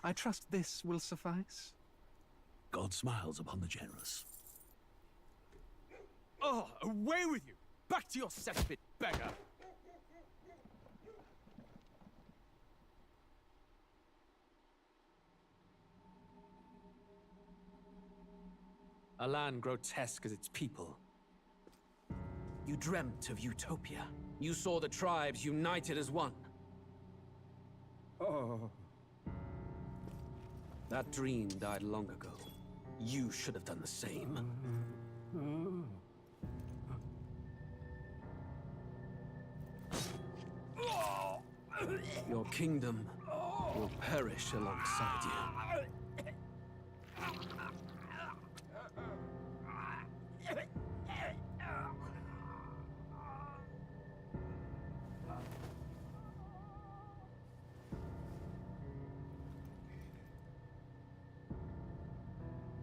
I trust this will suffice. God smiles upon the generous. Oh, away with you! Back to your cesspit, beggar! A land grotesque as its people. You dreamt of utopia. You saw the tribes united as one. Oh. That dream died long ago. You should have done the same. Your kingdom will perish alongside you.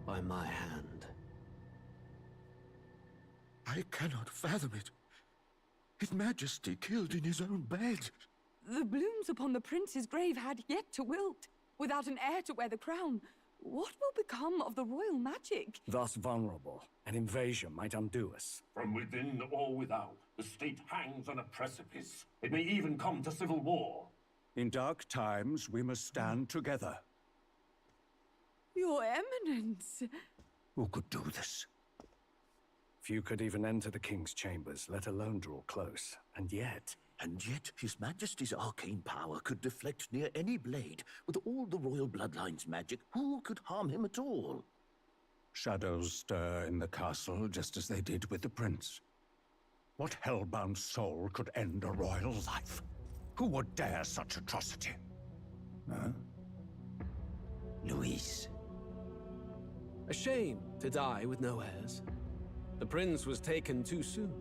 By my hand. I cannot fathom it. His Majesty killed in his own bed. The blooms upon the prince's grave had yet to wilt. Without an heir to wear the crown, what will become of the royal magic? Thus vulnerable, an invasion might undo us. From within or without, the state hangs on a precipice. It may even come to civil war. In dark times, we must stand together. Your Eminence! Who could do this? Few could even enter the king's chambers, let alone draw close. And yet, His Majesty's arcane power could deflect near any blade. With all the royal bloodline's magic, who could harm him at all? Shadows stir in the castle just as they did with the prince. What hellbound soul could end a royal life? Who would dare such atrocity? Huh? Luis. A shame to die with no heirs. The prince was taken too soon.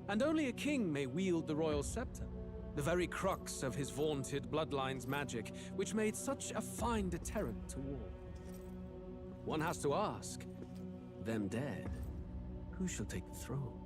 And only a king may wield the royal scepter, the very crux of his vaunted bloodline's magic, which made such a fine deterrent to war. One has to ask, them dead, who shall take the throne?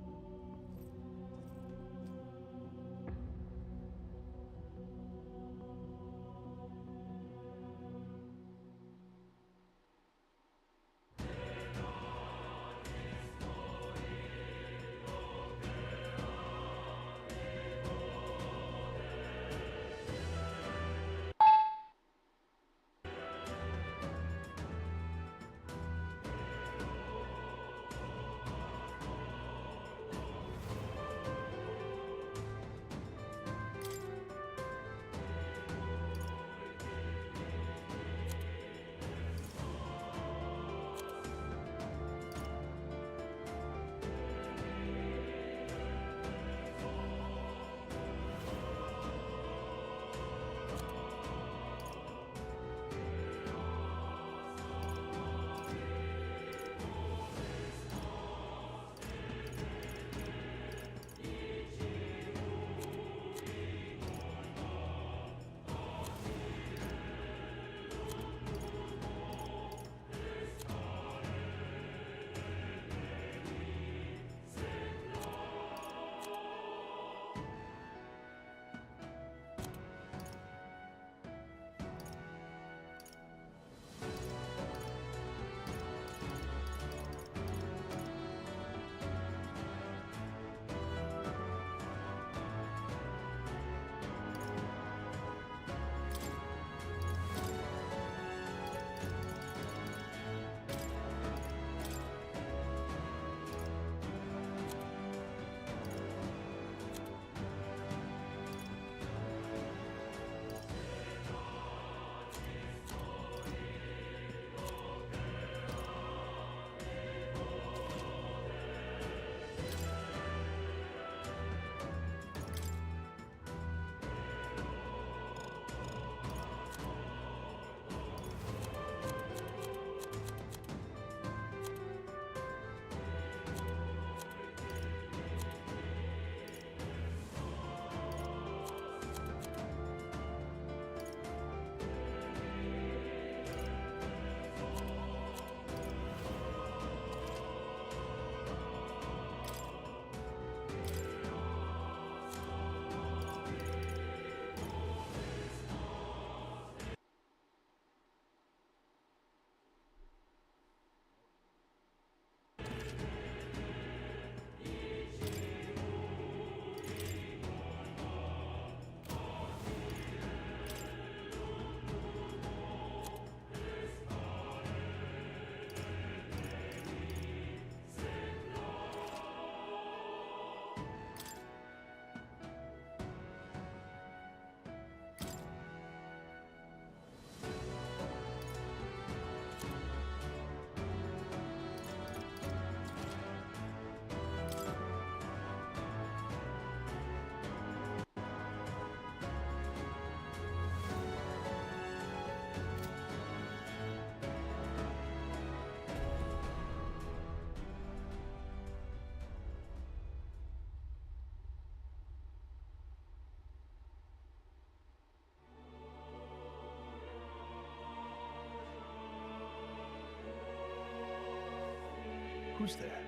Who's there?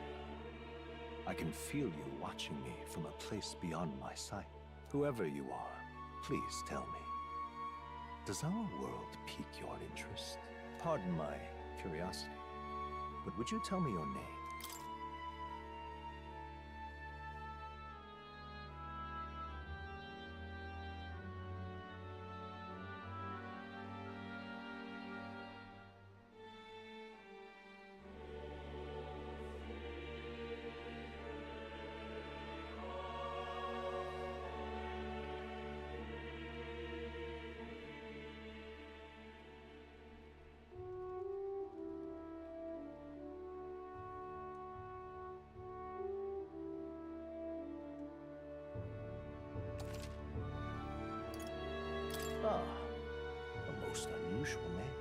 I can feel you watching me from a place beyond my sight. Whoever you are, please tell me. Does our world pique your interest? Pardon my curiosity, but would you tell me your name? Ah, a most unusual name.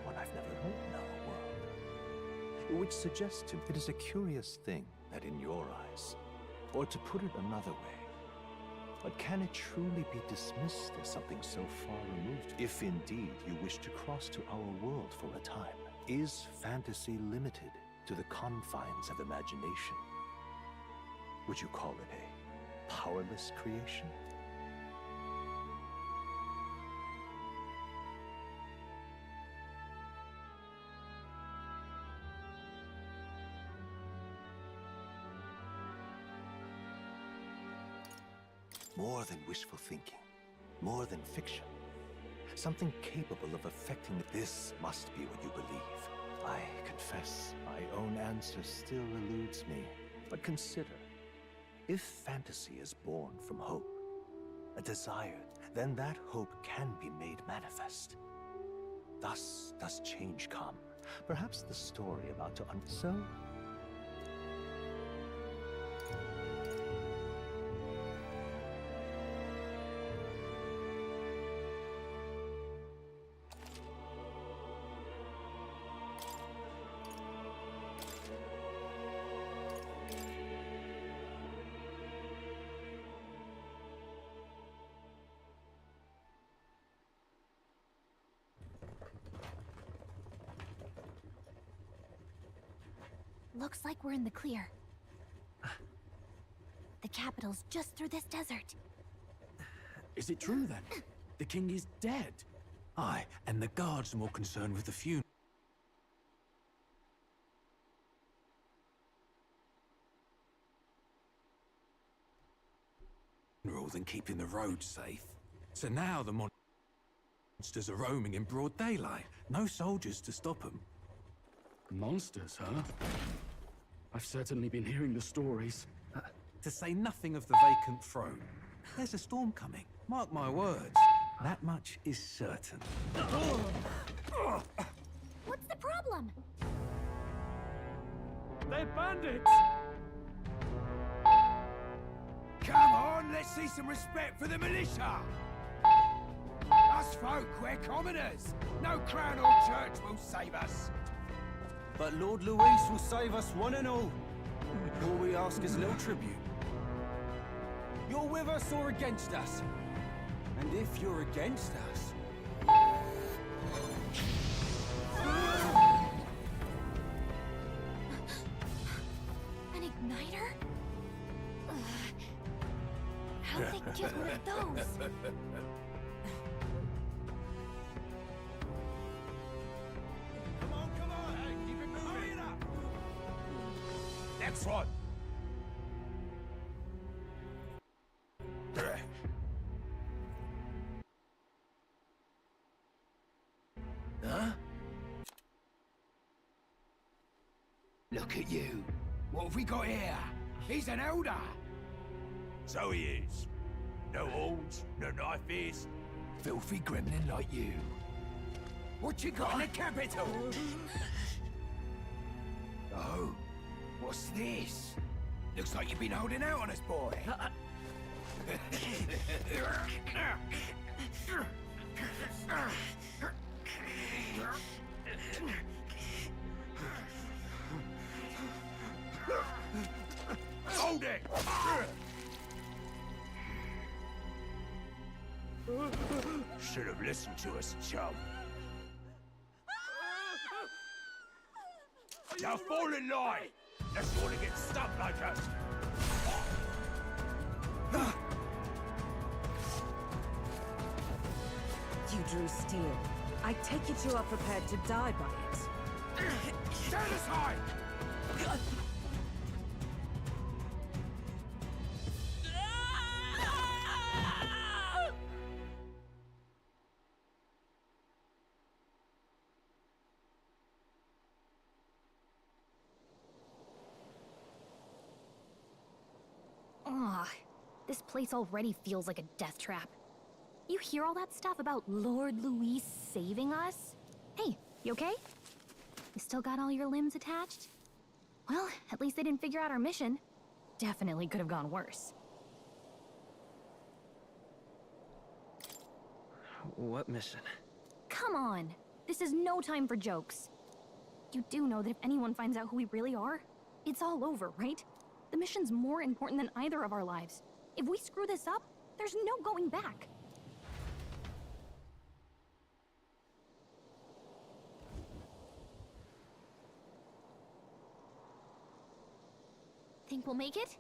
One I've never heard in our world. Which suggests to me it is a curious thing that in your eyes, or to put it another way, but can it truly be dismissed as something so far removed? If indeed you wish to cross to our world for a time, is fantasy limited to the confines of imagination? Would you call it a powerless creation? More than wishful thinking, more than fiction. Something capable of affecting this must be what you believe. I confess, my own answer still eludes me. But consider, if fantasy is born from hope, a desire, then that hope can be made manifest. Thus does change come. Perhaps the story about to so. Looks like we're in the clear. The capital's just through this desert. Is it true then? The king is dead? Aye, and the guards are more concerned with the funeral than keeping the roads safe. So now the monsters are roaming in broad daylight. No soldiers to stop them. Monsters, huh? I've certainly been hearing the stories. To say nothing of the vacant throne. There's a storm coming. Mark my words. That much is certain. What's the problem? They're bandits! Come on, let's see some respect for the militia! Us folk, we're commoners. No crown or church will save us. But Lord Luis will save us one and all. All we ask is a little tribute. You're with us or against us? And if you're against us... An igniter? How'd they get one of those? Come on, hey, keep it moving up! Next one! Huh? Look at you. What have we got here? He's an elder. So he is. No horns, no knife ears. Filthy gremlin like you. What you got in the capital? Oh, what's this? Looks like you've been holding out on us, boy. Hold it! Should have listened to us, chum. Now fall in line! Unless you want to get stuck like us! You drew steel. I take it you are prepared to die by it. Stand aside! Ugh, this place already feels like a death trap. You hear all that stuff about Lord Louis saving us? Hey, you okay? You still got all your limbs attached? Well, at least they didn't figure out our mission. Definitely could have gone worse. What mission? Come on! This is no time for jokes. You do know that if anyone finds out who we really are, it's all over, right? The mission's more important than either of our lives. If we screw this up, there's no going back. Think we'll make it?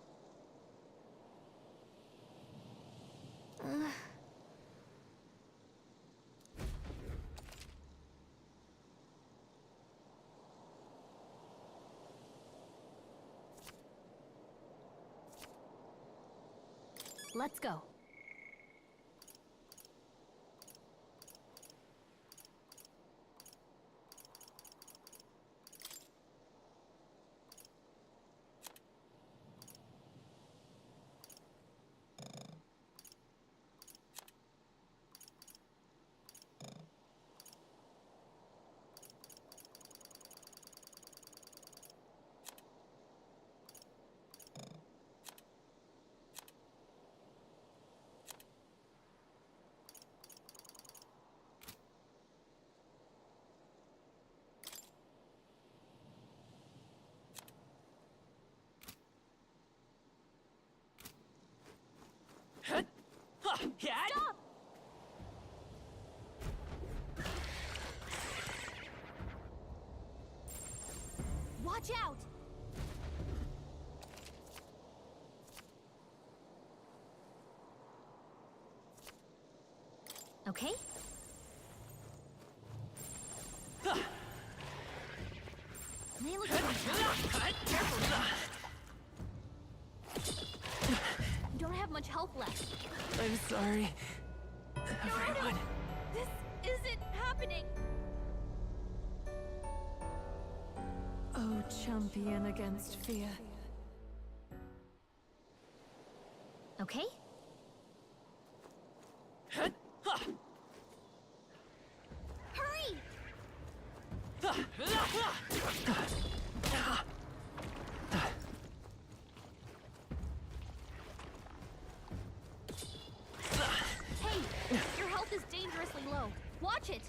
Let's go. Stop! Watch out! Okay? They look You don't have much health left. I'm sorry, everyone. This isn't happening! Oh, champion against fear. Okay? Hurry! Hey, your health is dangerously low. Watch it!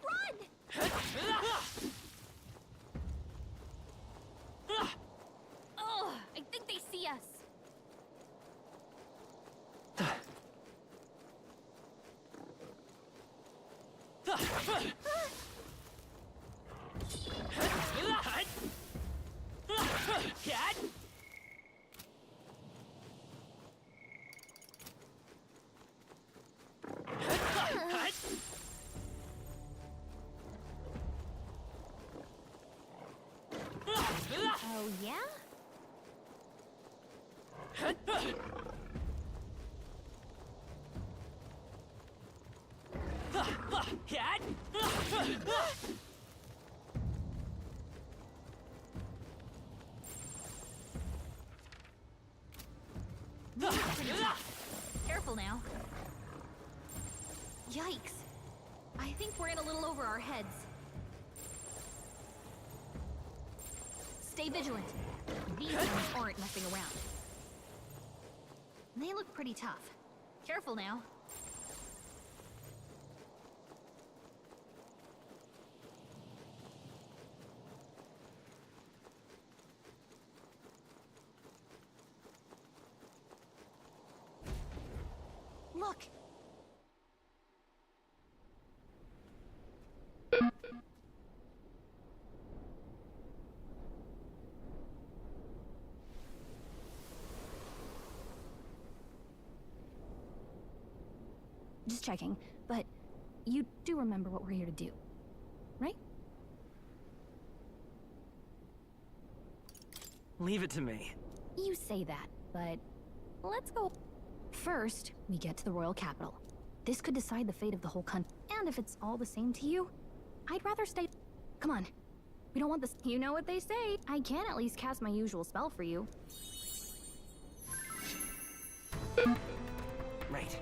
Run! Oh, I think they see us. Oh, yeah? Careful now. Yikes. I think we're in a little over our heads. Stay vigilant. These ones aren't messing around. They look pretty tough. Careful now. Look! Just checking, but you do remember what we're here to do, right? Leave it to me. You say that, but let's go. First, we get to the royal capital. This could decide the fate of the whole country. And if it's all the same to you, I'd rather stay. Come on. We don't want this. You know what they say. I can at least cast my usual spell for you. Right.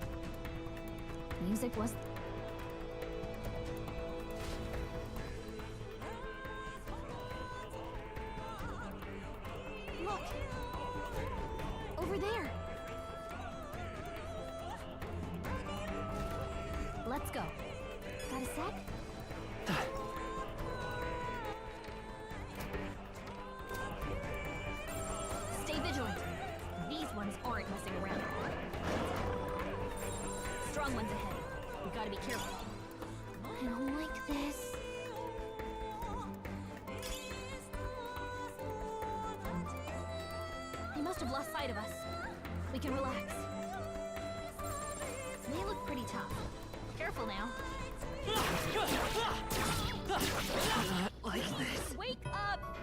Music was. Look! Over there! Let's go. Got a sec? Stay vigilant. These ones aren't messing around. Strong ones ahead. We gotta be careful. I don't like this. They must have lost sight of us. We can relax. They look pretty tough. Careful now. Not like this. Wake up!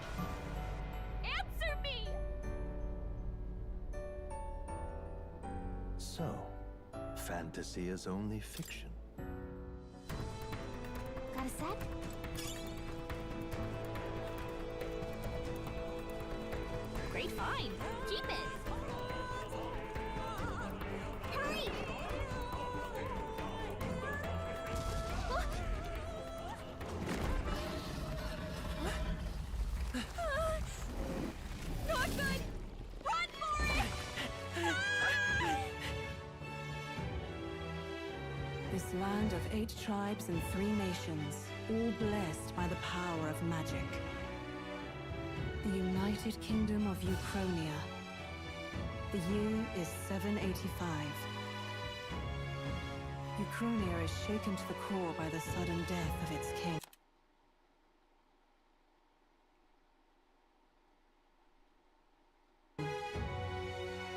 Answer me! So, fantasy is only fiction. Got a sec? Great find. Keep it. Hurry! Look! Not good! Run for it! This land of 8 tribes and 3 nations, all blessed by the power of magic. The United Kingdom of Ukronia. The year is 785. Ukronia is shaken to the core by the sudden death of its king.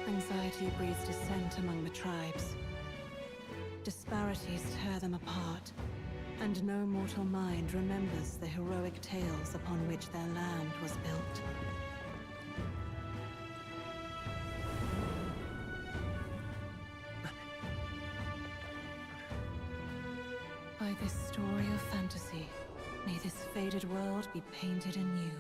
Anxiety breeds dissent among the tribes. Disparities tear them apart, and no mortal mind remembers the heroic tales upon which their land was built. By this story of fantasy, may this faded world be painted anew.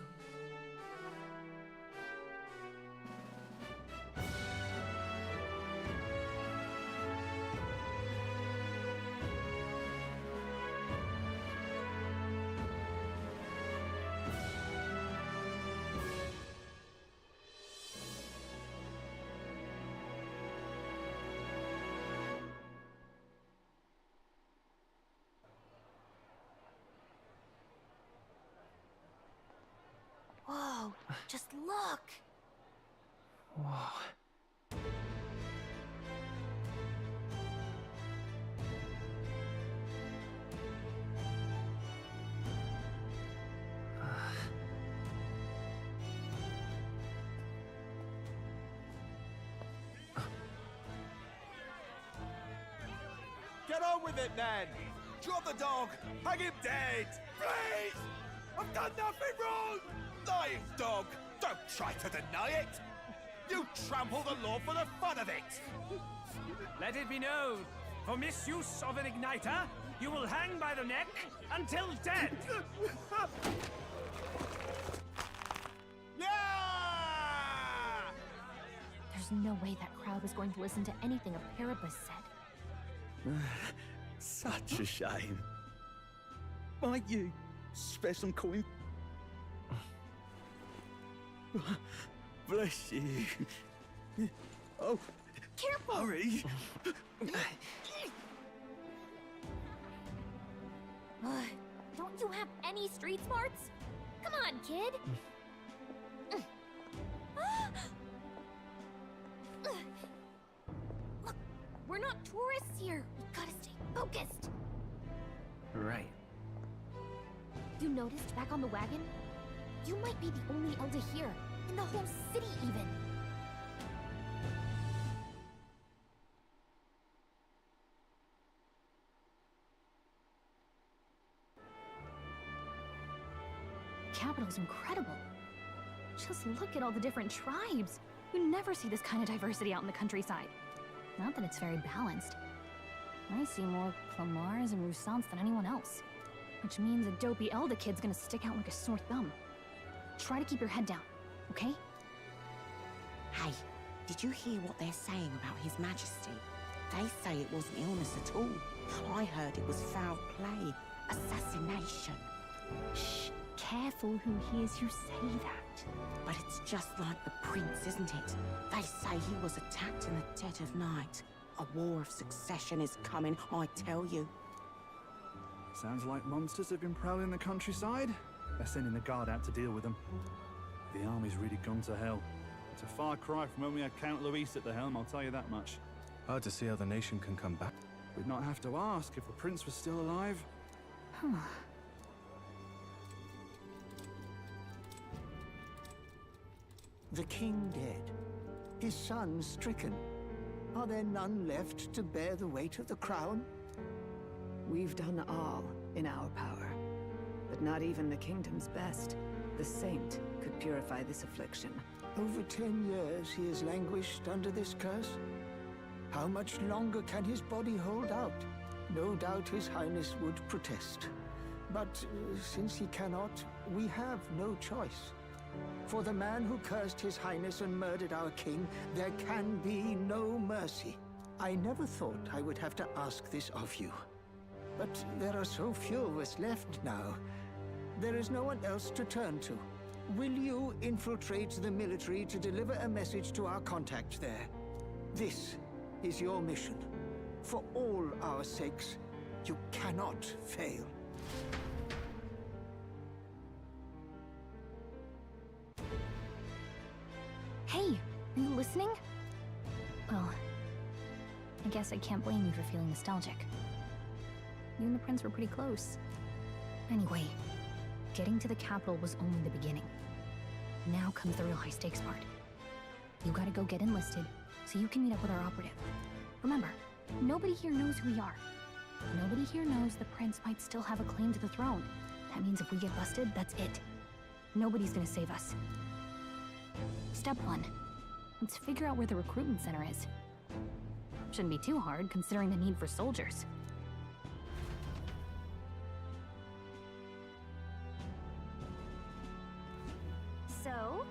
Just look! Whoa. Get on with it, then! Drop the dog! Hang him dead! Please! I've done nothing wrong! Lying dog! Don't try to deny it! You trample the law for the fun of it! Let it be known, for misuse of an igniter, you will hang by the neck until dead! Yeah! There's no way that crowd was going to listen to anything a Paribus said. Such a shame. Might you spare some coin? Bless you. Oh, Careful! hurry. Don't you have any street smarts? Come on, kid! Look, we're not tourists here. We gotta stay focused. Right. You noticed back on the wagon? You might be the only Elder here, in the whole city even. Capital's incredible. Just look at all the different tribes. You never see this kind of diversity out in the countryside. Not that it's very balanced. I see more Clamars and Roussants than anyone else. Which means a dopey Elder kid's gonna stick out like a sore thumb. Try to keep your head down, okay? Hey, did you hear what they're saying about His Majesty? They say it wasn't illness at all. I heard it was foul play, assassination. Shh, careful who hears you say that. But it's just like the prince, isn't it? They say he was attacked in the dead of night. A war of succession is coming, I tell you. Sounds like monsters have been prowling the countryside. They're sending the guard out to deal with them. The army's really gone to hell. It's a far cry from when we had Count Luis at the helm, I'll tell you that much. Hard to see how the nation can come back. We'd not have to ask if the prince was still alive. The king dead, his son stricken. Are there none left to bear the weight of the crown? We've done all in our power, but not even the kingdom's best, the saint, could purify this affliction. Over 10 years he has languished under this curse. How much longer can his body hold out? No doubt his highness would protest. But since he cannot, we have no choice. For the man who cursed his highness and murdered our king, there can be no mercy. I never thought I would have to ask this of you. But there are so few of us left now. There is no one else to turn to. Will you infiltrate the military to deliver a message to our contact there? This is your mission. For all our sakes, you cannot fail. Hey, are you listening? Well, I guess I can't blame you for feeling nostalgic. You and the prince were pretty close. Anyway, getting to the capital was only the beginning. Now comes the real high-stakes part. You gotta go get enlisted, so you can meet up with our operative. Remember, nobody here knows who we are. Nobody here knows the prince might still have a claim to the throne. That means if we get busted, that's it. Nobody's gonna save us. Step 1. Let's figure out where the recruitment center is. Shouldn't be too hard, considering the need for soldiers. So?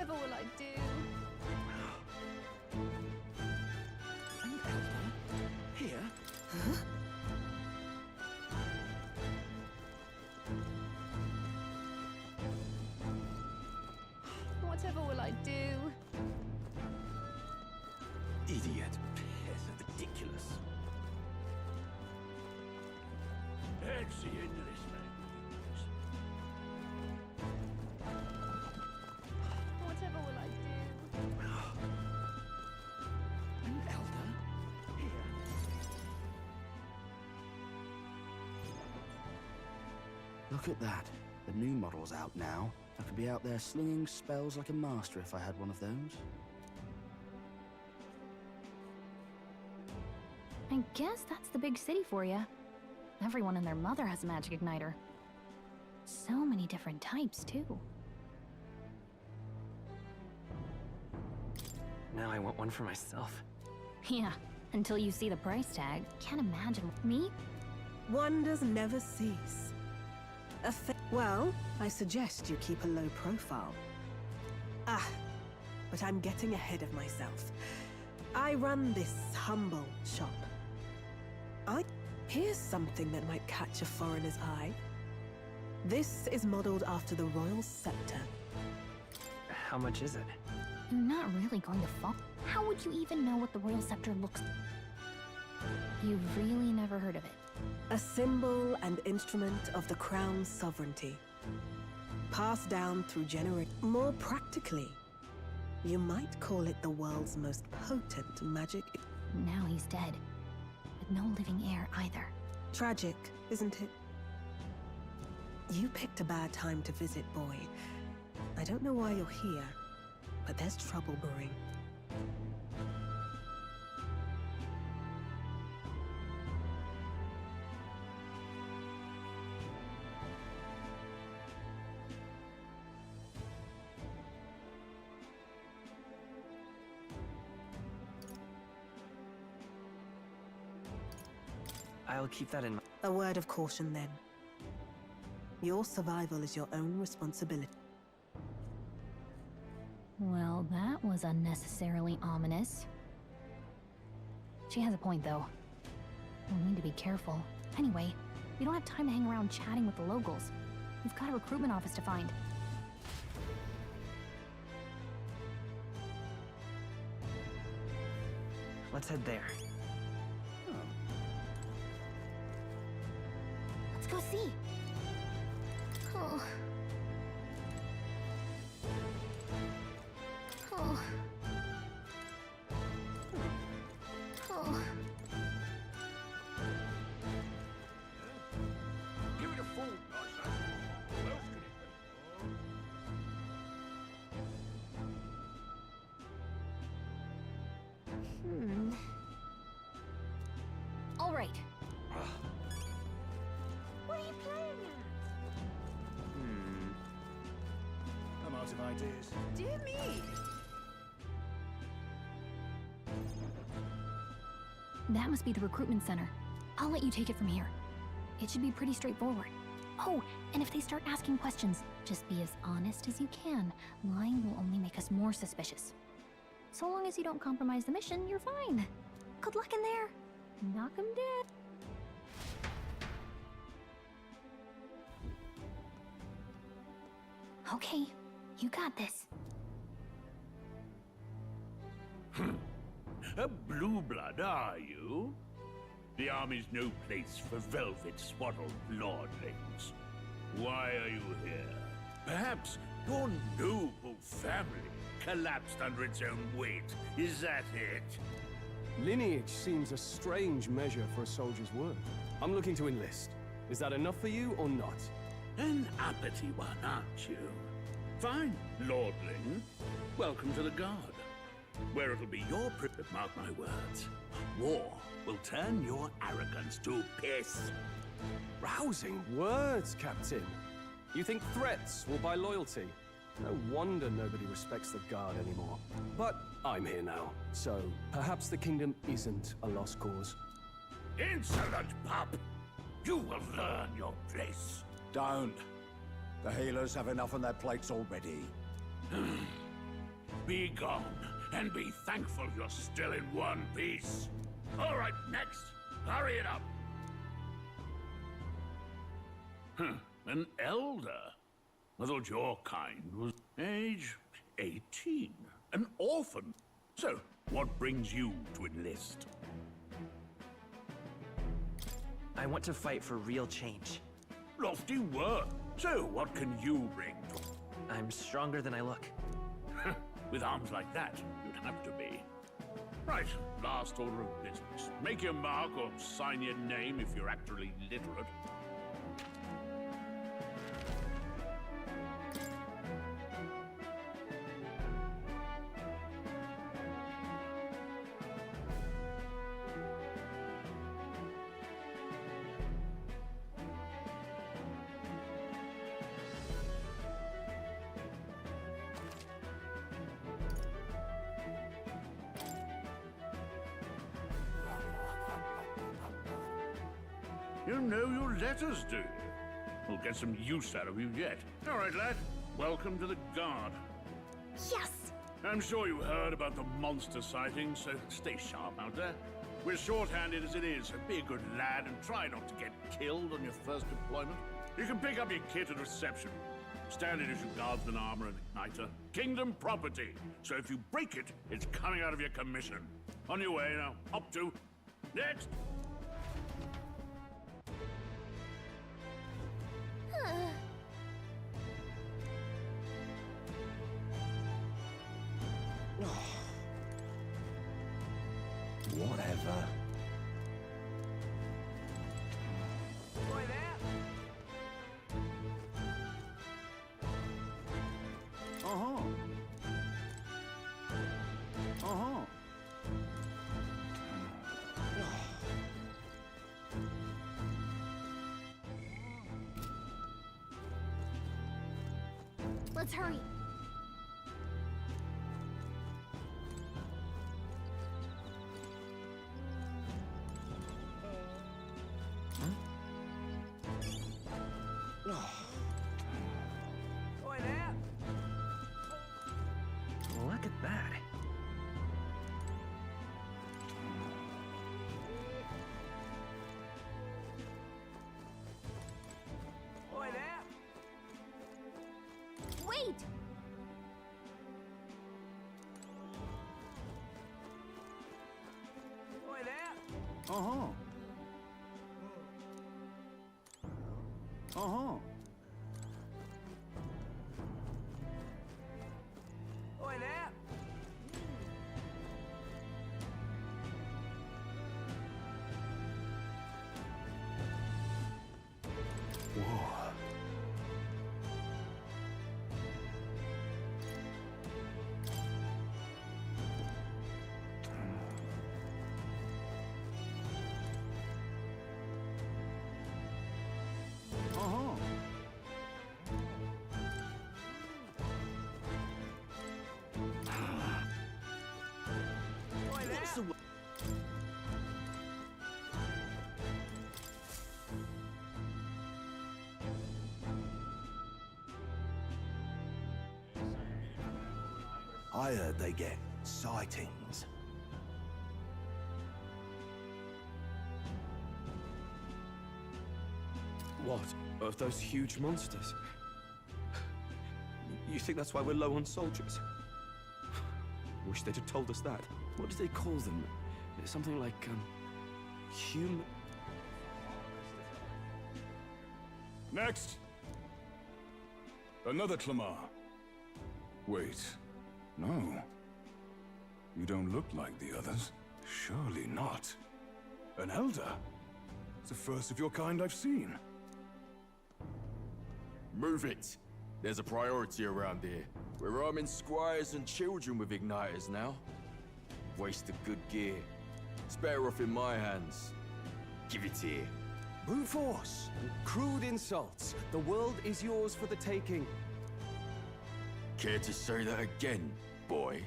Whatever will I do? An elder? Here? Huh? Whatever will I do? Idiot. Ridiculous. That's the endless language. Whatever will I do? An elder? Here? Look at that. The new model's out now. I could be out there slinging spells like a master if I had one of those. I guess that's the big city for you. Everyone and their mother has a magic igniter. So many different types, too. Now I want one for myself. Yeah, until you see the price tag. Can't imagine. Me? Wonders never cease. Well, I suggest you keep a low profile. Ah, but I'm getting ahead of myself. I run this humble shop. Here's something that might catch a foreigner's eye. This is modeled after the royal scepter. How much is it? You're not really going to fall. How would you even know what the royal scepter looks like? You've really never heard of it. A symbol and instrument of the crown's sovereignty. Passed down through generations. More practically, you might call it the world's most potent magic. Now he's dead. With no living heir either. Tragic, isn't it? You picked a bad time to visit, boy. I don't know why you're here, but there's trouble brewing. I'll keep that in mind. A word of caution, then. Your survival is your own responsibility. Well, that was unnecessarily ominous. She has a point, though. We'll need to be careful. Anyway, we don't have time to hang around chatting with the locals. We've got a recruitment office to find. Let's head there. Let's go see. Oh. Oh. Oh. Give it a full nod, son. Who else could it Hmm. All right. What are you playing at? I'm out of ideas. Dear me. That must be the recruitment center. I'll let you take it from here. It should be pretty straightforward. Oh, and if they start asking questions, just be as honest as you can. Lying will only make us more suspicious. So long as you don't compromise the mission, you're fine. Good luck in there. Knock 'em dead. Okay, you got this. A blue blood, are you? The army's no place for velvet-swaddled lordlings. Why are you here? Perhaps your noble family collapsed under its own weight. Is that it? Lineage seems a strange measure for a soldier's worth. I'm looking to enlist. Is that enough for you or not? An uppity one, aren't you? Fine, lordling. Welcome to the Guard, where it'll be your privilege, mark my words. War will turn your arrogance to piss. Rousing words, Captain. You think threats will buy loyalty? No wonder nobody respects the Guard anymore. But I'm here now, so perhaps the kingdom isn't a lost cause. Insolent pup! You will learn your place. Don't. The healers have enough on their plates already. Be gone, and be thankful you're still in one piece. All right, next. Hurry it up. An elder. I thought your kind was age 18. An orphan. So, what brings you to enlist? I want to fight for real change. Lofty word. So, what can you bring to... I'm stronger than I look. With arms like that, you'd have to be. Right, last order of business. Make your mark or sign your name if you're actually literate. You know your letters, do you? We'll get some use out of you yet. All right, lad. Welcome to the Guard. Yes! I'm sure you heard about the monster sightings, so stay sharp out there. We're short-handed as it is, so be a good lad and try not to get killed on your first deployment. You can pick up your kit at reception. Standard issue guardsman armor and igniter. Kingdom property. So if you break it, it's coming out of your commission. On your way now. Up to. Next! Whatever. Boy there! Uh-huh. Uh-huh. Let's hurry. Boy there! Look at that. Boy there! Wait! Boy there! Uh-huh. Uh-huh. Boy there! Uh-huh. Boy there! I heard they get sightings. What? Of those huge monsters? You think that's why we're low on soldiers? Wish they'd have told us that. What do they call them? Something like, human... Next! Another Clamar. Wait. No. You don't look like the others. Surely not. An elder? It's the first of your kind I've seen. Move it! There's a priority around here. We're arming squires and children with igniters now. Waste of good gear. It's better off in my hands. Give it here. Brute force! Crude insults! The world is yours for the taking. Care to say that again, boy?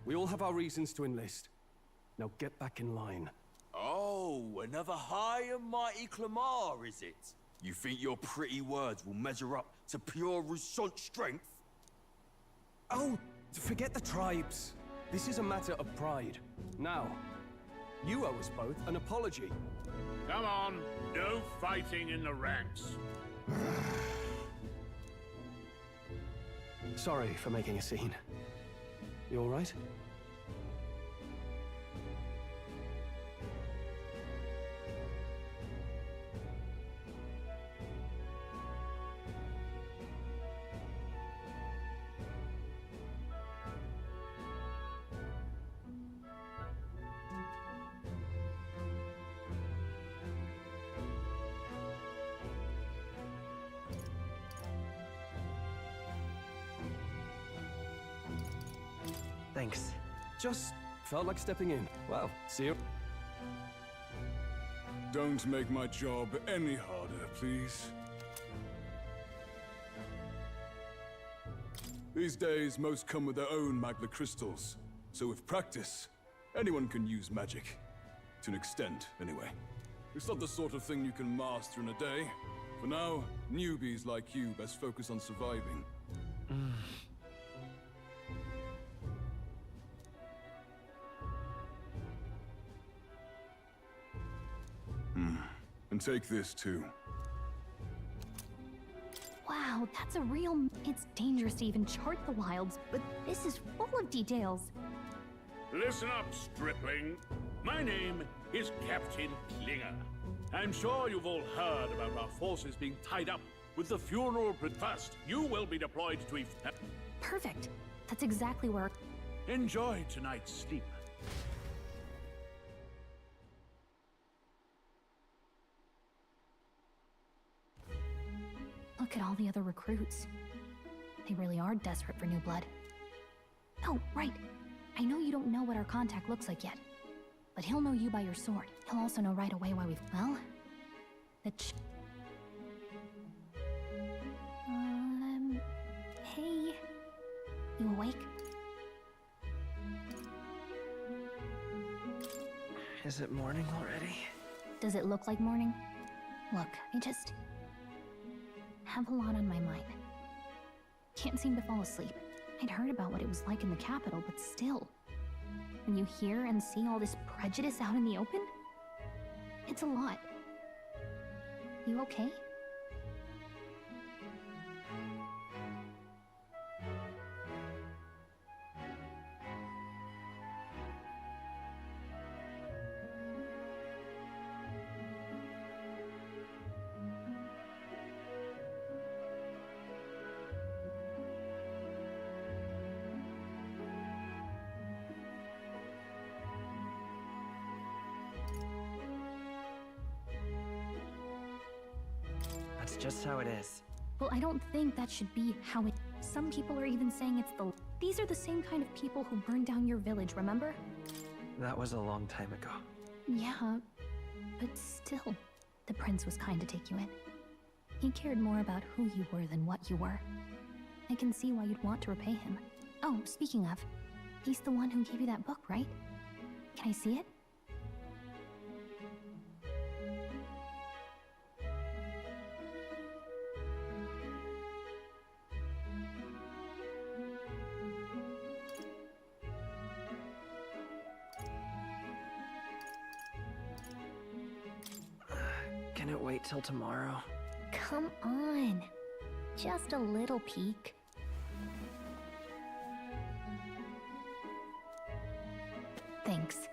We all have our reasons to enlist. Now get back in line. Oh, another high and mighty Clamar, is it? You think your pretty words will measure up to pure Roussault strength? Oh, Forget the tribes. This is a matter of pride. Now, you owe us both an apology. Come on, no fighting in the ranks. Sorry for making a scene. You all right? Thanks. Just felt like stepping in. Well, see you. Don't make my job any harder, please. These days, most come with their own magna crystals. So with practice, anyone can use magic. To an extent, anyway. It's not the sort of thing you can master in a day. For now, newbies like you best focus on surviving. And take this, too. Wow, that's a real... It's dangerous to even chart the wilds, but this is full of details. Listen up, stripling. My name is Captain Klinger. I'm sure you've all heard about our forces being tied up with the funeral, but first, you will be deployed to... Perfect. That's exactly where... Enjoy tonight's sleep. Look at all the other recruits. They really are desperate for new blood. Oh, right. I know you don't know what our contact looks like yet, but he'll know you by your sword. He'll also know right away why we've... Well... Hey... You awake? Is it morning already? Does it look like morning? Look, I just... have a lot on my mind. Can't seem to fall asleep. I'd heard about what it was like in the capital, but still. When you hear and see all this prejudice out in the open, it's a lot. You okay? That's just how it is. Well, I don't think that should be how it... Some people are even saying it's the... These are the same kind of people who burned down your village, remember? That was a long time ago. Yeah, but still, the prince was kind to take you in. He cared more about who you were than what you were. I can see why you'd want to repay him. Oh, speaking of, he's the one who gave you that book, right? Can I see it? Can it wait till tomorrow? Come on. Just a little peek. Thanks.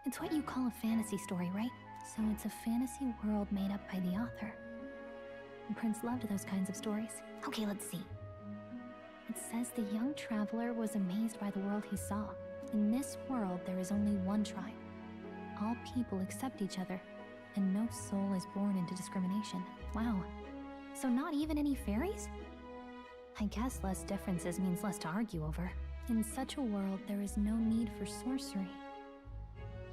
It's what you call a fantasy story, right? So it's a fantasy world made up by the author. The prince loved those kinds of stories. Okay, let's see. It says the young traveler was amazed by the world he saw. In this world, there is only one tribe. All people accept each other, and no soul is born into discrimination. Wow. So not even any fairies? I guess less differences means less to argue over. In such a world, there is no need for sorcery.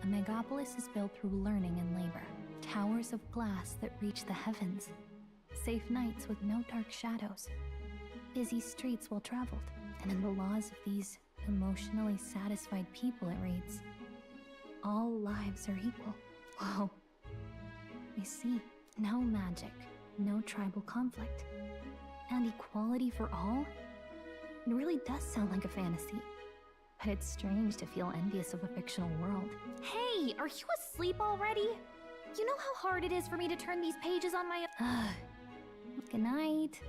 A megapolis is built through learning and labor. Towers of glass that reach the heavens. Safe nights with no dark shadows. Busy streets well traveled. And in the laws of these emotionally satisfied people, it reads, all lives are equal. Whoa. I see. No magic, no tribal conflict, and equality for all? It really does sound like a fantasy. But it's strange to feel envious of a fictional world. Hey, are you asleep already? You know how hard it is for me to turn these pages on my... Good night.